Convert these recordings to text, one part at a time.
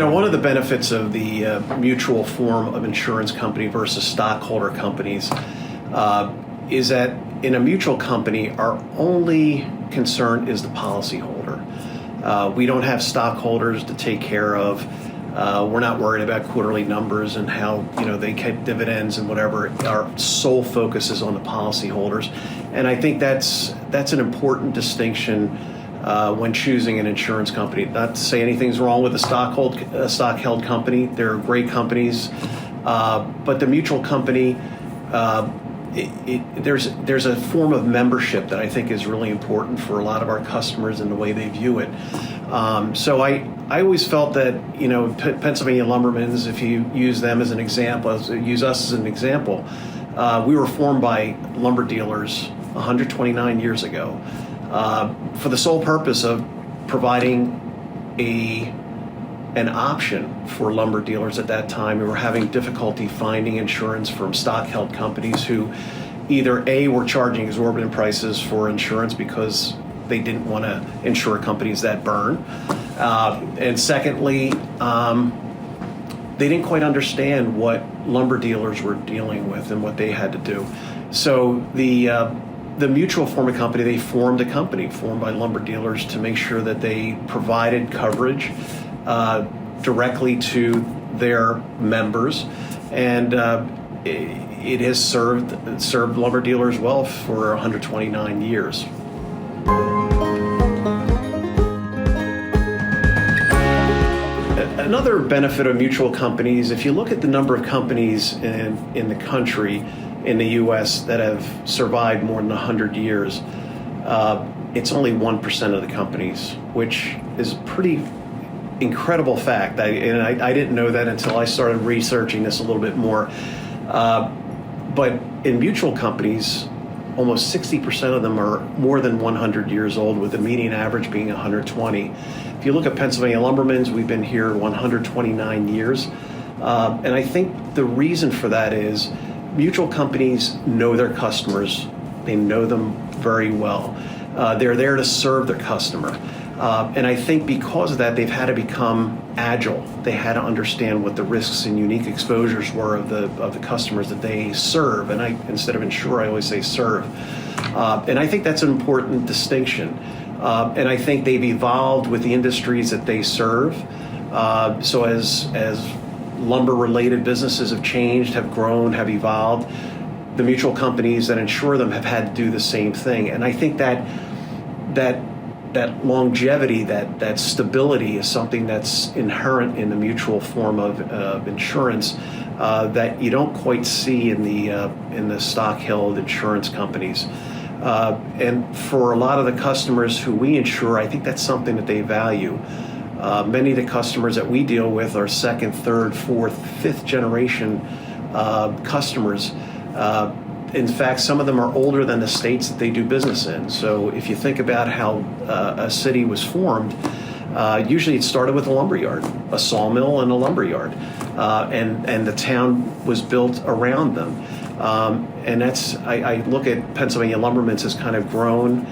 One of the benefits of the mutual form of insurance company versus stockholder companies is that in a mutual company, our only concern is the policyholder. We don't have stockholders to take care of. We're not worried about quarterly numbers and how they get dividends and whatever. Our sole focus is on the policyholders, and I think that's an important distinction when choosing an insurance company. Not to say anything's wrong with a stock-held company. They're great companies, but the mutual company, there's a form of membership that I think is really important for a lot of our customers and the way they view it. So I always felt that Pennsylvania Lumbermen's, if you use them as an example, use us as an example, we were formed by lumber dealers 129 years ago for the sole purpose of providing an option for lumber dealers at that time who were having difficulty finding insurance from stock-held companies who either A, were charging exorbitant prices for insurance because they didn't want to insure companies that burn, and secondly, they didn't quite understand what lumber dealers were dealing with and what they had to do. So the mutual form of company, they formed a company formed by lumber dealers to make sure that they provided coverage directly to their members, and it has served lumber dealers well for 129 years. Another benefit of mutual companies, if you look at the number of companies in the country, in the U.S. that have survived more than 100 years, it's only 1% of the companies, which is a pretty incredible fact. I didn't know that until I started researching this a little bit more. But in mutual companies, almost 60% of them are more than 100 years old, with the median average being 120. If you look at Pennsylvania Lumbermen's, we've been here 129 years. And I think the reason for that is mutual companies know their customers. They know them very well. They're there to serve their customer. And I think because of that, they've had to become agile. They had to understand what the risks and unique exposures were of the customers that they serve. And instead of insure, I always say serve. And I think that's an important distinction. And I think they've evolved with the industries that they serve. So as lumber-related businesses have changed, have grown, have evolved, the mutual companies that insure them have had to do the same thing. And I think that longevity, that stability is something that's inherent in the mutual form of insurance that you don't quite see in the stock-held insurance companies. And for a lot of the customers who we insure, I think that's something that they value. Many of the customers that we deal with are second, third, fourth, fifth generation customers. In fact, some of them are older than the states that they do business in. So if you think about how a city was formed, usually it started with a lumberyard, a sawmill and a lumberyard, and the town was built around them. And I look at Pennsylvania Lumbermen's has kind of grown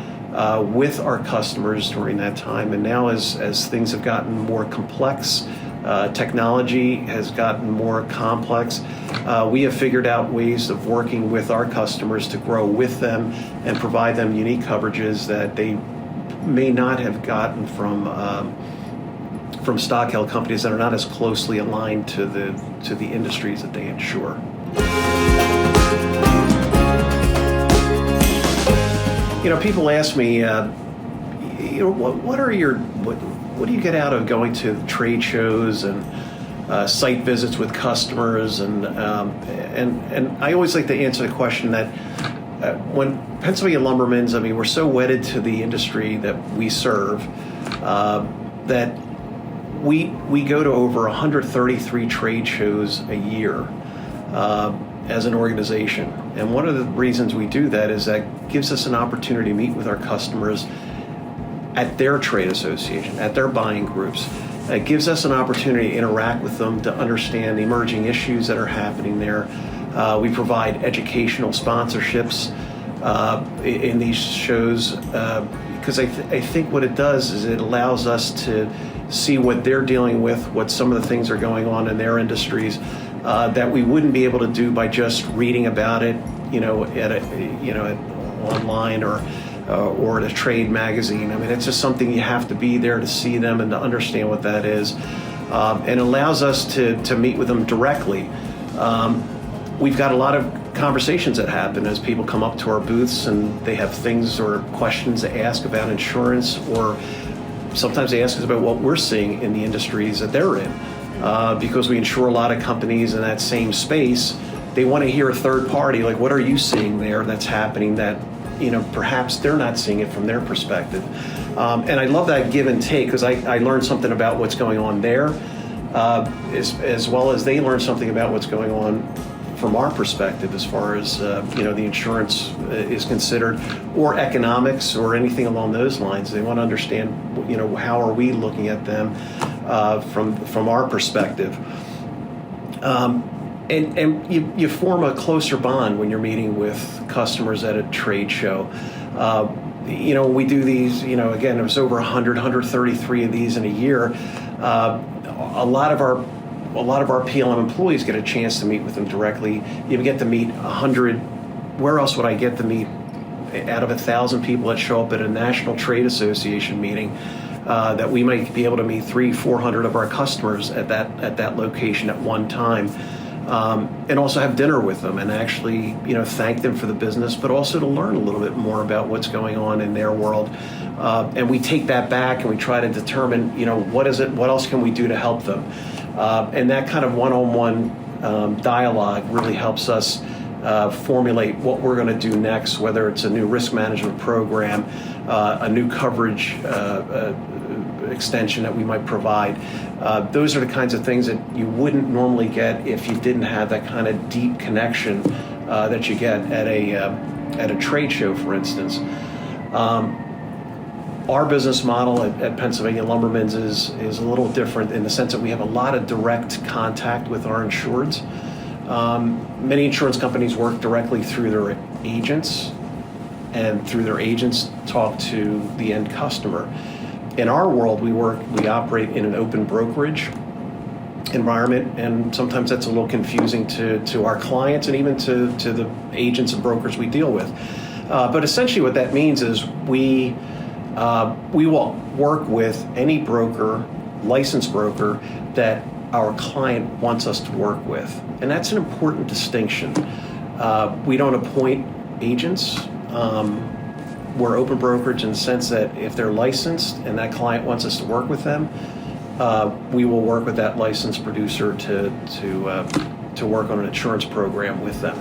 with our customers during that time. And now as things have gotten more complex, technology has gotten more complex, we have figured out ways of working with our customers to grow with them and provide them unique coverages that they may not have gotten from stock-held companies that are not as closely aligned to the industries that they insure. People ask me, what do you get out of going to trade shows and site visits with customers? And I always like to answer the question that when Pennsylvania Lumbermen's, we're so wedded to the industry that we serve that we go to over 133 trade shows a year as an organization. And one of the reasons we do that is that gives us an opportunity to meet with our customers at their trade association, at their buying groups. It gives us an opportunity to interact with them, to understand the emerging issues that are happening there. We provide educational sponsorships in these shows because I think what it does is it allows us to see what they're dealing with, what some of the things are going on in their industries that we wouldn't be able to do by just reading about it, at online or at a trade magazine. I mean, it's just something you have to be there to see them and to understand what that is. And it allows us to meet with them directly. We've got a lot of conversations that happen as people come up to our booths and they have things or questions to ask about insurance, or sometimes they ask us about what we're seeing in the industries that they're in. Because we insure a lot of companies in that same space, they want to hear a third party, like, what are you seeing there that's happening that, perhaps they're not seeing it from their perspective. And I love that give and take, because I learned something about what's going on there, as well as they learn something about what's going on from our perspective as far as the insurance is considered, or economics, or anything along those lines. They want to understand, how are we looking at them from our perspective. And you form a closer bond when you're meeting with customers at a trade show. We do these, again, it was over 133 of these in a year. A lot of our PLM employees get a chance to meet with them directly. You get to meet 100. Where else would I get to meet out of 1,000 people that show up at a National Trade Association meeting? That we might be able to meet 300-400 of our customers at that location at one time, and also have dinner with them and actually thank them for the business, but also to learn a little bit more about what's going on in their world. And we take that back and we try to determine what else can we do to help them. And that kind of one-on-one dialogue really helps us formulate what we're going to do next, whether it's a new risk management program, a new coverage extension that we might provide. Those are the kinds of things that you wouldn't normally get if you didn't have that kind of deep connection that you get at a trade show, for instance. Our business model at Pennsylvania Lumbermen's is a little different in the sense that we have a lot of direct contact with our insureds. Many insurance companies work directly through their agents, and through their agents talk to the end customer. In our world, we operate in an open brokerage environment, and sometimes that's a little confusing to our clients and even to the agents and brokers we deal with. But essentially what that means is we will work with any broker, licensed broker, that our client wants us to work with. And that's an important distinction. We don't appoint agents. We're open brokerage in the sense that if they're licensed and that client wants us to work with them, we will work with that licensed producer to work on an insurance program with them.